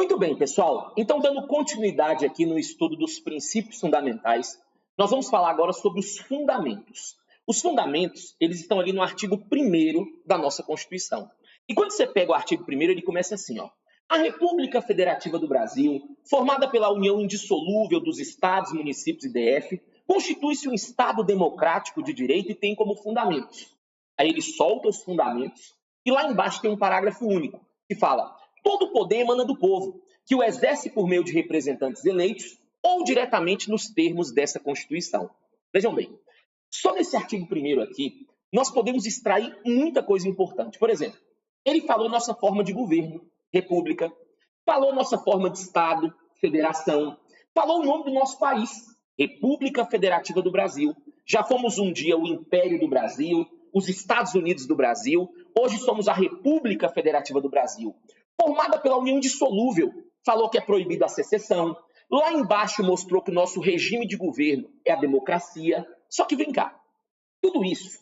Muito bem, pessoal. Então, dando continuidade aqui no estudo dos princípios fundamentais, nós vamos falar agora sobre os fundamentos. Os fundamentos, eles estão ali no artigo 1º da nossa Constituição. E quando você pega o artigo 1º, ele começa assim, ó. A República Federativa do Brasil, formada pela união indissolúvel dos estados, municípios e DF, constitui-se um Estado democrático de direito e tem como fundamentos. Aí ele solta os fundamentos e lá embaixo tem um parágrafo único que fala: todo o poder emana do povo, que o exerce por meio de representantes eleitos ou diretamente nos termos dessa Constituição. Vejam bem, só nesse artigo 1º aqui, nós podemos extrair muita coisa importante. Por exemplo, ele falou nossa forma de governo, república, falou nossa forma de Estado, federação, falou o nome do nosso país, República Federativa do Brasil. Já fomos um dia o Império do Brasil, os Estados Unidos do Brasil, hoje somos a República Federativa do Brasil, formada pela união indissolúvel, falou que é proibida a secessão, lá embaixo mostrou que o nosso regime de governo é a democracia. Só que vem cá, tudo isso,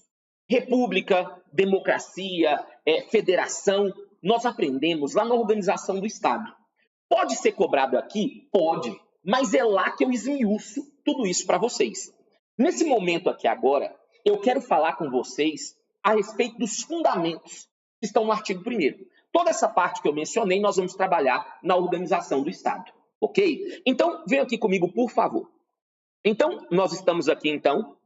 república, democracia, federação, nós aprendemos lá na organização do Estado. Pode ser cobrado aqui? Pode, mas é lá que eu esmiuço tudo isso para vocês. Nesse momento aqui agora, eu quero falar com vocês a respeito dos fundamentos que estão no artigo 1º. Toda essa parte que eu mencionei, nós vamos trabalhar na organização do Estado, ok? Então, venham aqui comigo, por favor. Então, nós estamos aqui, então,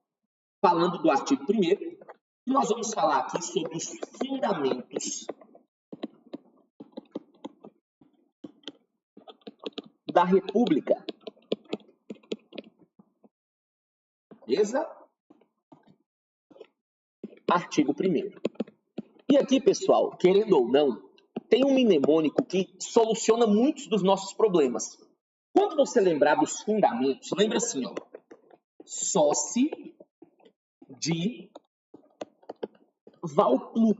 falando do artigo 1º, e nós vamos falar aqui sobre os fundamentos da República. Beleza? Artigo 1º. E aqui, pessoal, querendo ou não, tem um mnemônico que soluciona muitos dos nossos problemas. Quando você lembrar dos fundamentos, lembra assim, ó. Sócio de Valplu.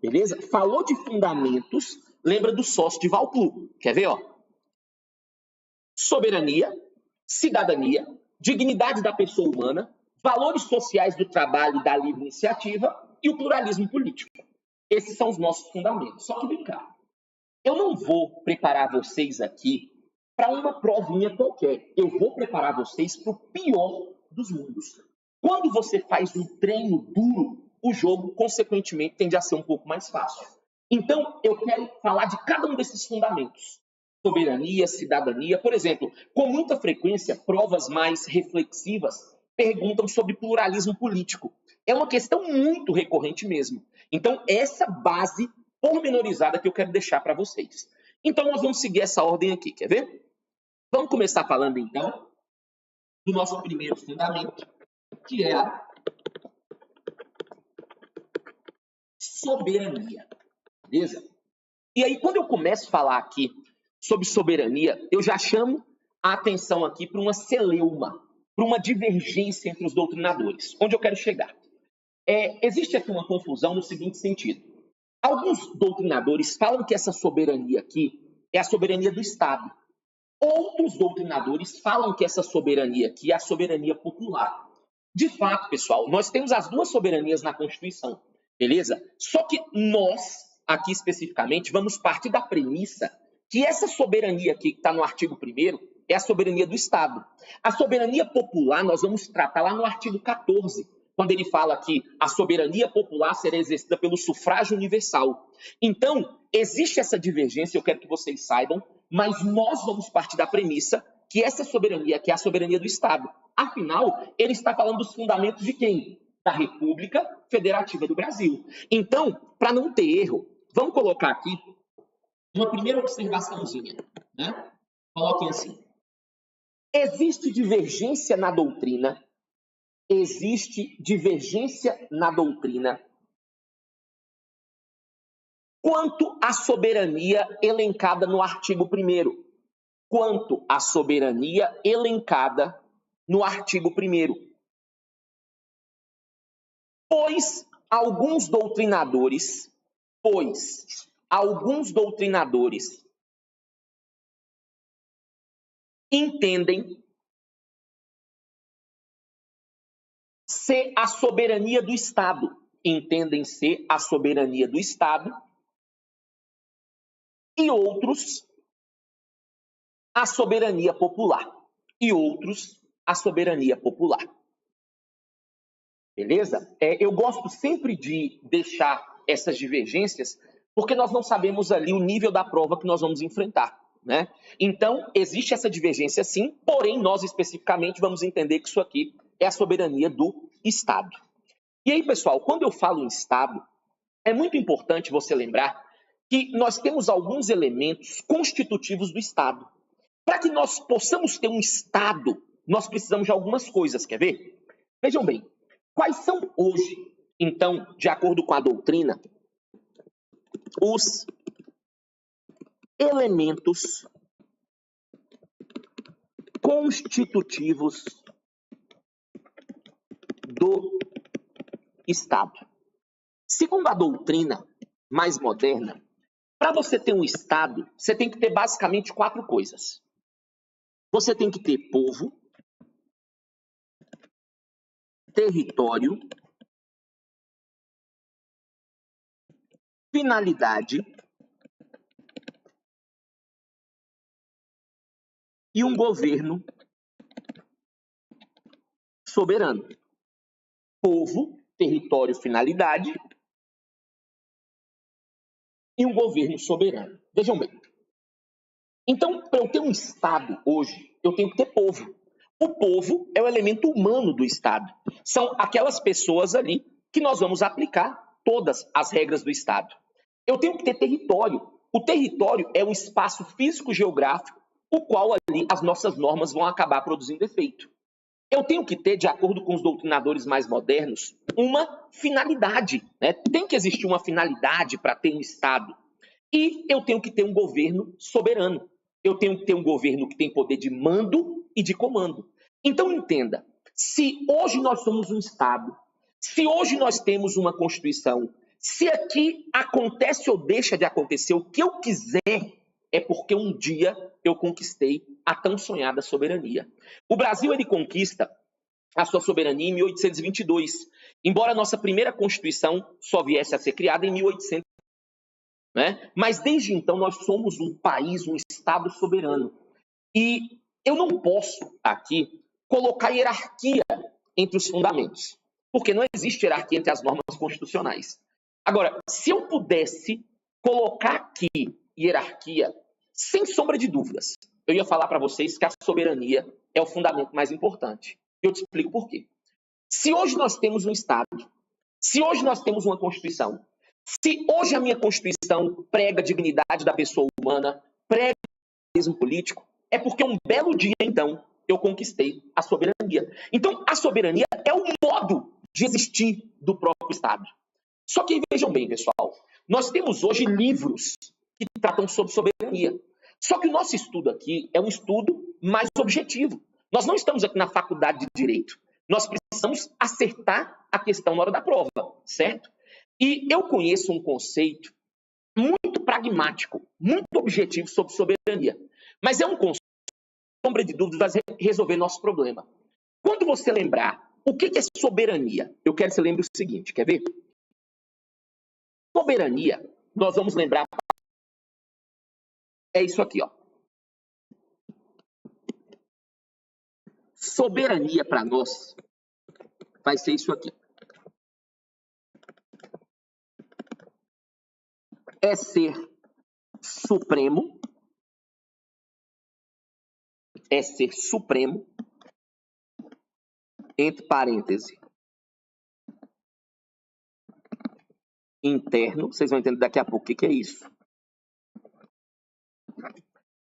Beleza? Falou de fundamentos, lembra do sócio de Valplu. Quer ver, ó? Soberania, cidadania, dignidade da pessoa humana, valores sociais do trabalho e da livre iniciativa e o pluralismo político. Esses são os nossos fundamentos. Só que vem cá, eu não vou preparar vocês aqui para uma provinha qualquer. Eu vou preparar vocês para o pior dos mundos. Quando você faz um treino duro, o jogo, consequentemente, tende a ser um pouco mais fácil. Então, eu quero falar de cada um desses fundamentos. Soberania, cidadania, por exemplo, com muita frequência, provas mais reflexivas perguntam sobre pluralismo político. É uma questão muito recorrente mesmo. Então, essa base pormenorizada que eu quero deixar para vocês. Então, nós vamos seguir essa ordem aqui, quer ver? Vamos começar falando, então, do nosso primeiro fundamento, que é a soberania. Beleza? E aí, quando eu começo a falar aqui sobre soberania, eu já chamo a atenção aqui para uma celeuma, para uma divergência entre os doutrinadores. Onde eu quero chegar? Existe aqui uma confusão no seguinte sentido. Alguns doutrinadores falam que essa soberania aqui é a soberania do Estado. Outros doutrinadores falam que essa soberania aqui é a soberania popular. De fato, pessoal, nós temos as duas soberanias na Constituição, beleza? Só que nós, aqui especificamente, vamos partir da premissa que essa soberania aqui que está no artigo 1º é a soberania do Estado. A soberania popular nós vamos tratar lá no artigo 14, quando ele fala que a soberania popular será exercida pelo sufrágio universal. Então, existe essa divergência, eu quero que vocês saibam, mas nós vamos partir da premissa que essa soberania, que é a soberania do Estado. Afinal, ele está falando dos fundamentos de quem? Da República Federativa do Brasil. Então, para não ter erro, vamos colocar aqui uma primeira observaçãozinha, né? Coloquem assim. Existe divergência na doutrina quanto à soberania elencada no artigo 1º. Quanto à soberania elencada no artigo 1º. Pois alguns doutrinadores entendem ser a soberania do Estado. E outros a soberania popular e outros a soberania popular. Beleza? Eu gosto sempre de deixar essas divergências porque nós não sabemos ali o nível da prova que nós vamos enfrentar, né? Então, existe essa divergência sim, porém nós especificamente vamos entender que isso aqui é a soberania do Estado. E aí, pessoal, quando eu falo em Estado, é muito importante você lembrar que nós temos alguns elementos constitutivos do Estado. Para que nós possamos ter um Estado, nós precisamos de algumas coisas, quer ver? Vejam bem, quais são hoje, então, de acordo com a doutrina, os elementos constitutivos do Estado? Segundo a doutrina mais moderna, para você ter um Estado, você tem que ter basicamente 4 coisas. Você tem que ter povo, território, finalidade e um governo soberano. Povo, território, finalidade e um governo soberano. Vejam bem. Então, para eu ter um Estado hoje, eu tenho que ter povo. O povo é o elemento humano do Estado. São aquelas pessoas ali que nós vamos aplicar todas as regras do Estado. Eu tenho que ter território. O território é um espaço físico-geográfico, o qual ali as nossas normas vão acabar produzindo efeito. Eu tenho que ter, de acordo com os doutrinadores mais modernos, uma finalidade, né? Tem que existir uma finalidade para ter um Estado. E eu tenho que ter um governo soberano. Eu tenho que ter um governo que tem poder de mando e de comando. Então entenda, se hoje nós somos um Estado, se hoje nós temos uma Constituição, se aqui acontece ou deixa de acontecer o que eu quiser, é porque um dia eu conquistei a tão sonhada soberania. O Brasil, ele conquista a sua soberania em 1822, embora a nossa primeira Constituição só viesse a ser criada em 1800. Né? Mas desde então nós somos um país, um Estado soberano. E eu não posso aqui colocar hierarquia entre os fundamentos, porque não existe hierarquia entre as normas constitucionais. Agora, se eu pudesse colocar aqui hierarquia, sem sombra de dúvidas, eu ia falar para vocês que a soberania é o fundamento mais importante. Eu te explico por quê. Se hoje nós temos um Estado, se hoje nós temos uma Constituição, se hoje a minha Constituição prega a dignidade da pessoa humana, prega o pluralismo político, é porque um belo dia, então, eu conquistei a soberania. Então, a soberania é o modo de existir do próprio Estado. Só que vejam bem, pessoal, nós temos hoje livros que tratam sobre soberania. Só que o nosso estudo aqui é um estudo mais objetivo. Nós não estamos aqui na faculdade de Direito. Nós precisamos acertar a questão na hora da prova, certo? E eu conheço um conceito muito pragmático, muito objetivo sobre soberania. Mas é um conceito, sem sombra de dúvidas, vai resolver nosso problema. Quando você lembrar o que é soberania, eu quero que você lembre o seguinte, quer ver? Soberania, nós vamos lembrar, é isso aqui, ó. Soberania para nós vai ser isso aqui. É ser supremo, entre parênteses, interno, vocês vão entender daqui a pouco o que é isso,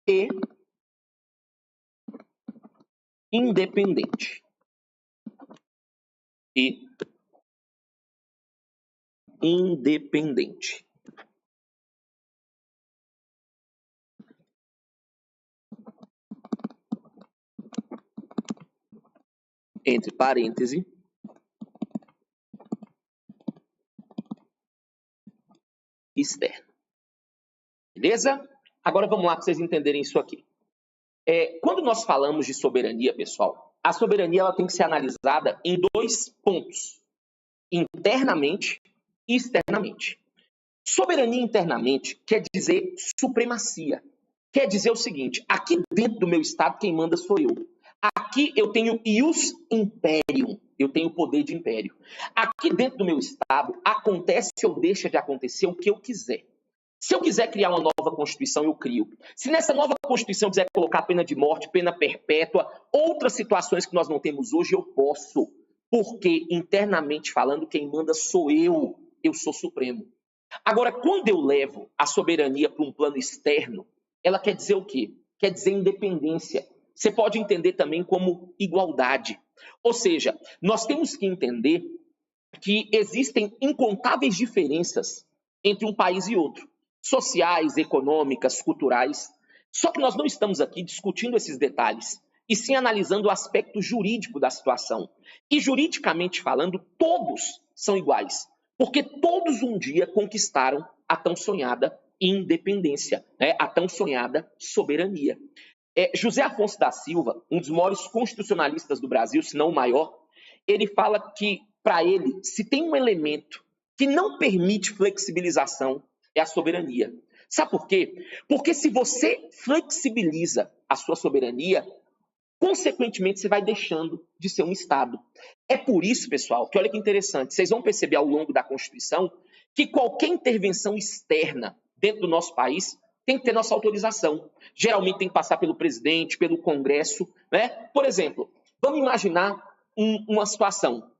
e independente. E independente. Entre parênteses, externo. Beleza? Agora vamos lá para vocês entenderem isso aqui. Quando nós falamos de soberania, pessoal, a soberania ela tem que ser analisada em 2 pontos: internamente e externamente. Soberania internamente quer dizer supremacia, quer dizer o seguinte: aqui dentro do meu estado, quem manda sou eu. Aqui eu tenho ius imperium, eu tenho poder de império. Aqui dentro do meu estado, acontece ou deixa de acontecer o que eu quiser. Se eu quiser criar uma nova Constituição, eu crio. Se nessa nova Constituição eu quiser colocar pena de morte, pena perpétua, outras situações que nós não temos hoje, eu posso. Porque, internamente falando, quem manda sou eu sou supremo. Agora, quando eu levo a soberania para um plano externo, ela quer dizer o quê? Quer dizer independência. Você pode entender também como igualdade. Ou seja, nós temos que entender que existem incontáveis diferenças entre um país e outro, sociais, econômicas, culturais. Só que nós não estamos aqui discutindo esses detalhes, e sim analisando o aspecto jurídico da situação. E juridicamente falando, todos são iguais, porque todos um dia conquistaram a tão sonhada independência, né? A tão sonhada soberania. José Afonso da Silva, um dos maiores constitucionalistas do Brasil, se não o maior, ele fala que, para ele, se tem um elemento que não permite flexibilização, é a soberania. Sabe por quê? Porque se você flexibiliza a sua soberania, consequentemente você vai deixando de ser um Estado. É por isso, pessoal, que olha que interessante, vocês vão perceber ao longo da Constituição que qualquer intervenção externa dentro do nosso país tem que ter nossa autorização. Geralmente tem que passar pelo presidente, pelo Congresso, né? Por exemplo, vamos imaginar uma situação.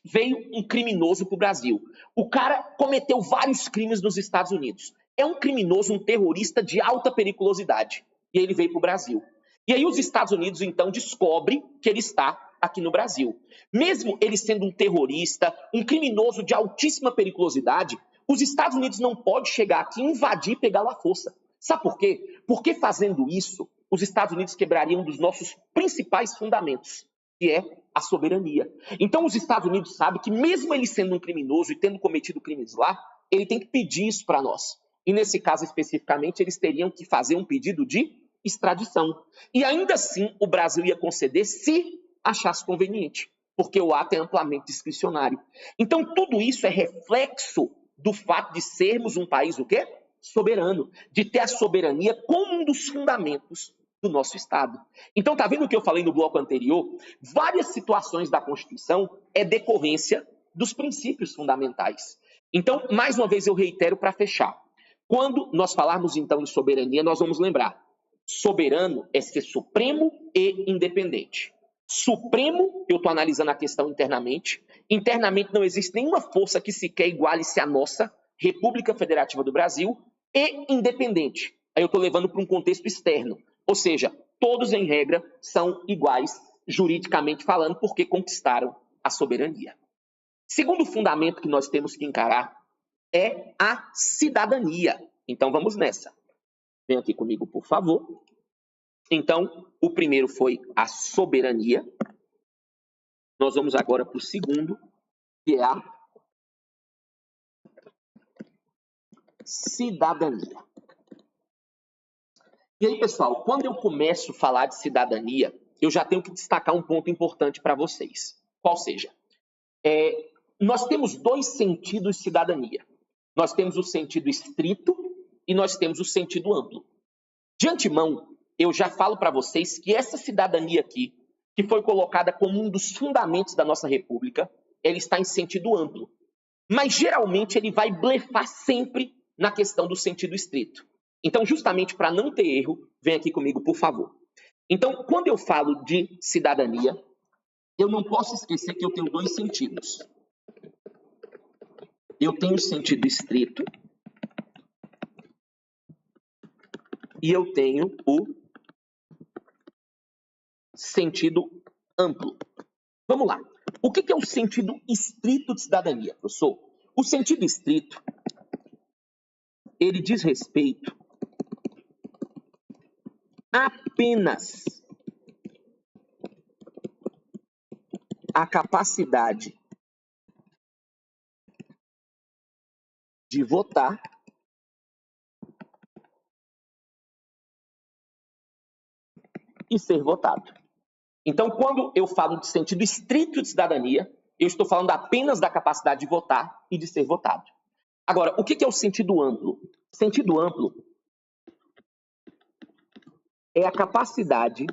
Veio um criminoso para o Brasil. O cara cometeu vários crimes nos Estados Unidos. É um criminoso, um terrorista de alta periculosidade. E ele veio para o Brasil. E aí os Estados Unidos, então, descobrem que ele está aqui no Brasil. Mesmo ele sendo um terrorista, um criminoso de altíssima periculosidade, os Estados Unidos não podem chegar aqui, invadir e pegá-lo à força. Sabe por quê? Porque fazendo isso, os Estados Unidos quebrariam um dos nossos principais fundamentos, que é a soberania. Então os Estados Unidos sabem que mesmo ele sendo um criminoso e tendo cometido crimes lá, ele tem que pedir isso para nós. E nesse caso especificamente, eles teriam que fazer um pedido de extradição. E ainda assim o Brasil ia conceder se achasse conveniente, porque o ato é amplamente discricionário. Então tudo isso é reflexo do fato de sermos um país o quê? Soberano, de ter a soberania como um dos fundamentos do nosso Estado. Então, tá vendo o que eu falei no bloco anterior? Várias situações da Constituição é decorrência dos princípios fundamentais. Então, mais uma vez eu reitero para fechar. Quando nós falarmos então em soberania, nós vamos lembrar: soberano é ser supremo e independente. Supremo, eu estou analisando a questão internamente. Internamente não existe nenhuma força que sequer iguale-se à nossa República Federativa do Brasil. E independente. Aí eu estou levando para um contexto externo. Ou seja, todos em regra são iguais, juridicamente falando, porque conquistaram a soberania. Segundo fundamento que nós temos que encarar é a cidadania. Então vamos nessa. Vem aqui comigo, por favor. Então, o primeiro foi a soberania. Nós vamos agora para o segundo, que é a cidadania. E aí, pessoal, quando eu começo a falar de cidadania, eu já tenho que destacar um ponto importante para vocês. Qual seja? Nós temos dois sentidos de cidadania. Nós temos o sentido estrito e nós temos o sentido amplo. De antemão, eu já falo para vocês que essa cidadania aqui, que foi colocada como um dos fundamentos da nossa república, ela está em sentido amplo. Mas, geralmente, ele vai blefar sempre na questão do sentido estrito. Então, justamente para não ter erro, vem aqui comigo, por favor. Então, quando eu falo de cidadania, eu não posso esquecer que eu tenho dois sentidos. Eu tenho o sentido estrito e eu tenho o sentido amplo. Vamos lá. O que é o sentido estrito de cidadania, professor? O sentido estrito, ele diz respeito apenas à capacidade de votar e ser votado. Então, quando eu falo de sentido estrito de cidadania, eu estou falando apenas da capacidade de votar e de ser votado. Agora, o que é o sentido amplo? Sentido amplo é a capacidade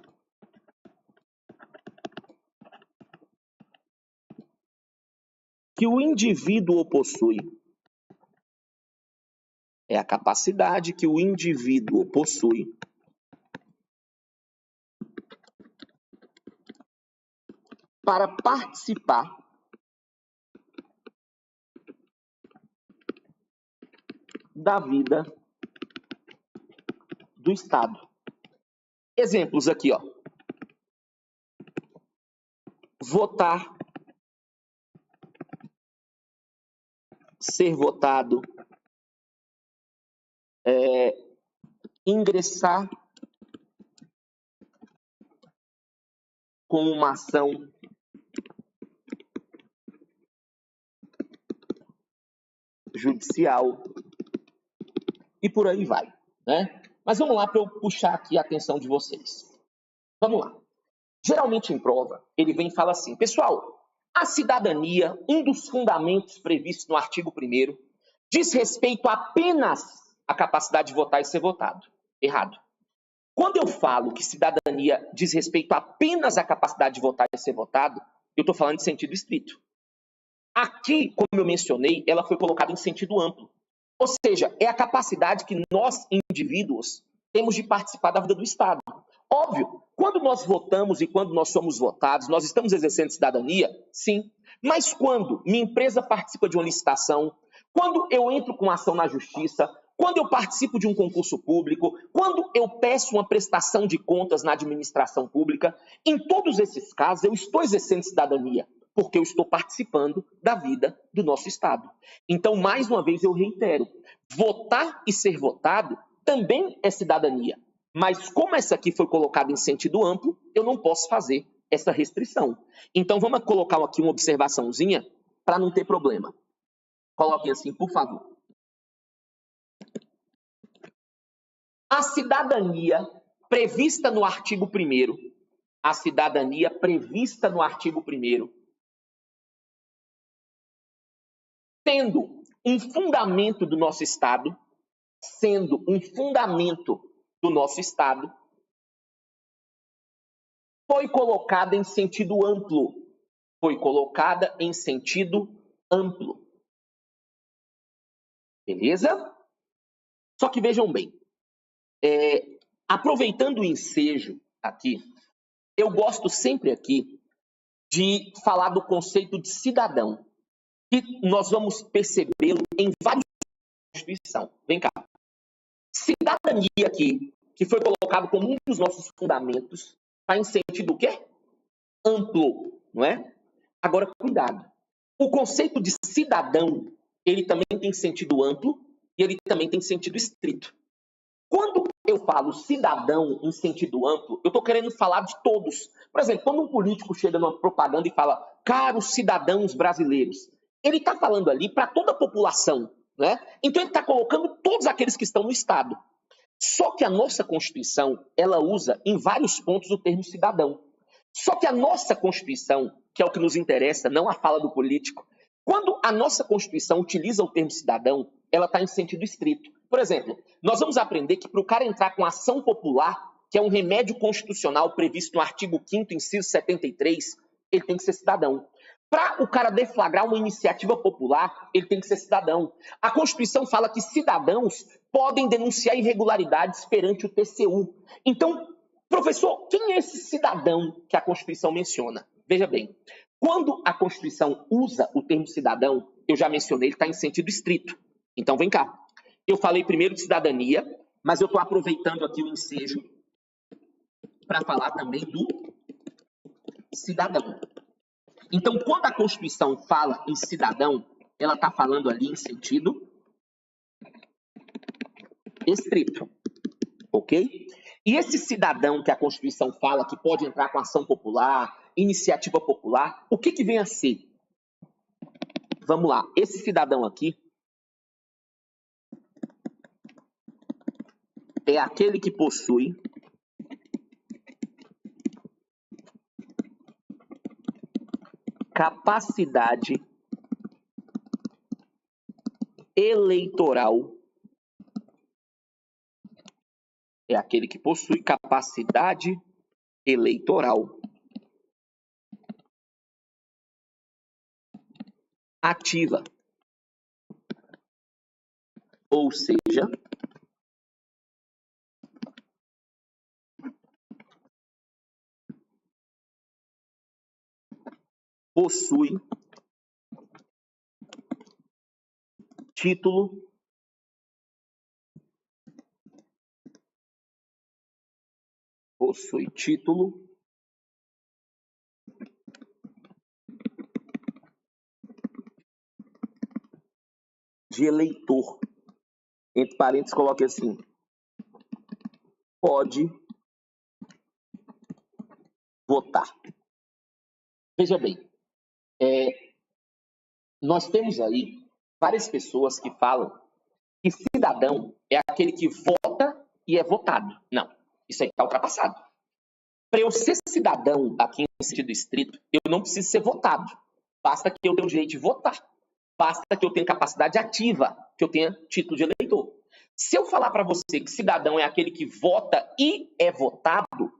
que o indivíduo possui. É a capacidade que o indivíduo possui para participar da vida do Estado. Exemplos aqui, ó. Votar, ser votado, ingressar com uma ação judicial e por aí vai, né? Mas vamos lá para eu puxar aqui a atenção de vocês. Vamos lá. Geralmente em prova, ele vem e fala assim, pessoal, a cidadania, um dos fundamentos previstos no artigo 1º, diz respeito apenas à capacidade de votar e ser votado. Errado. Quando eu falo que cidadania diz respeito apenas à capacidade de votar e ser votado, eu estou falando de sentido estrito. Aqui, como eu mencionei, ela foi colocada em sentido amplo. Ou seja, é a capacidade que nós, indivíduos, temos de participar da vida do Estado. Óbvio, quando nós votamos e quando nós somos votados, nós estamos exercendo cidadania? Sim. Mas quando minha empresa participa de uma licitação, quando eu entro com ação na justiça, quando eu participo de um concurso público, quando eu peço uma prestação de contas na administração pública, em todos esses casos eu estou exercendo cidadania, porque eu estou participando da vida do nosso Estado. Então, mais uma vez, eu reitero, votar e ser votado também é cidadania. Mas como essa aqui foi colocada em sentido amplo, eu não posso fazer essa restrição. Então, vamos colocar aqui uma observaçãozinha para não ter problema. Coloquem assim, por favor. A cidadania prevista no artigo 1º, a cidadania prevista no artigo 1º, sendo um fundamento do nosso Estado, foi colocada em sentido amplo. Beleza? Só que vejam bem, aproveitando o ensejo aqui, eu gosto sempre aqui de falar do conceito de cidadão, que nós vamos percebê-lo em vários da Constituição. Vem cá. Cidadania aqui, que foi colocado como um dos nossos fundamentos, está em sentido o quê? Amplo, não é? Agora, cuidado. O conceito de cidadão, ele também tem sentido amplo e ele também tem sentido estrito. Quando eu falo cidadão em sentido amplo, eu estou querendo falar de todos. Por exemplo, quando um político chega numa propaganda e fala caros cidadãos brasileiros, ele está falando ali para toda a população, né? Então ele está colocando todos aqueles que estão no Estado. Só que a nossa Constituição, ela usa em vários pontos o termo cidadão. Só que a nossa Constituição, que é o que nos interessa, não a fala do político, quando a nossa Constituição utiliza o termo cidadão, ela está em sentido estrito. Por exemplo, nós vamos aprender que para o cara entrar com ação popular, que é um remédio constitucional previsto no artigo 5º, inciso 73, ele tem que ser cidadão. Para o cara deflagrar uma iniciativa popular, ele tem que ser cidadão. A Constituição fala que cidadãos podem denunciar irregularidades perante o TCU. Então, professor, quem é esse cidadão que a Constituição menciona? Veja bem, quando a Constituição usa o termo cidadão, eu já mencionei, ele está em sentido estrito. Então, vem cá. Eu falei primeiro de cidadania, mas eu estou aproveitando aqui o ensejo para falar também do cidadão. Então, quando a Constituição fala em cidadão, ela está falando ali em sentido estrito, ok? E esse cidadão que a Constituição fala que pode entrar com ação popular, iniciativa popular, o que vem a ser? Vamos lá, esse cidadão aqui é aquele que possui capacidade eleitoral é aquele que possui capacidade eleitoral ativa, ou seja, possui título de eleitor. Entre parênteses, coloque assim: pode votar. Veja bem, nós temos aí várias pessoas que falam que cidadão é aquele que vota e é votado. Não, isso aí está ultrapassado. Para eu ser cidadão aqui em sentido estrito, eu não preciso ser votado. Basta que eu tenha o direito de votar. Basta que eu tenha capacidade ativa, que eu tenha título de eleitor. Se eu falar para você que cidadão é aquele que vota e é votado,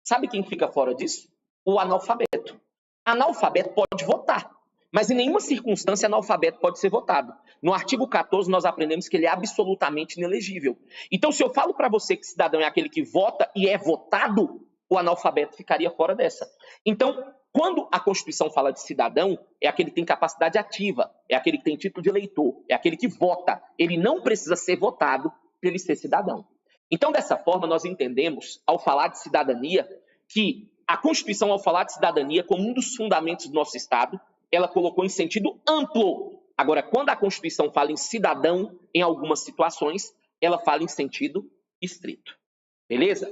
sabe quem fica fora disso? O analfabeto. Analfabeto pode votar, mas em nenhuma circunstância analfabeto pode ser votado. No artigo 14, nós aprendemos que ele é absolutamente inelegível. Então, se eu falo para você que cidadão é aquele que vota e é votado, o analfabeto ficaria fora dessa. Então, quando a Constituição fala de cidadão, é aquele que tem capacidade ativa, é aquele que tem título de eleitor, é aquele que vota. Ele não precisa ser votado para ele ser cidadão. Então, dessa forma, nós entendemos, ao falar de cidadania, que a Constituição, ao falar de cidadania como um dos fundamentos do nosso Estado, ela colocou em sentido amplo. Agora, quando a Constituição fala em cidadão, em algumas situações, ela fala em sentido estrito. Beleza?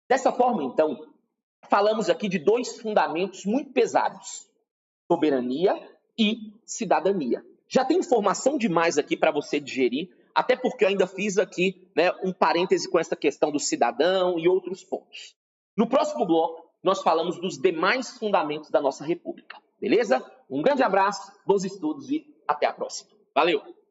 Dessa forma, então, falamos aqui de dois fundamentos muito pesados: soberania e cidadania. Já tem informação demais aqui para você digerir, até porque eu ainda fiz aqui, né, um parêntese com essa questão do cidadão e outros pontos. No próximo bloco, nós falamos dos demais fundamentos da nossa República. Beleza? Um grande abraço, bons estudos e até a próxima. Valeu!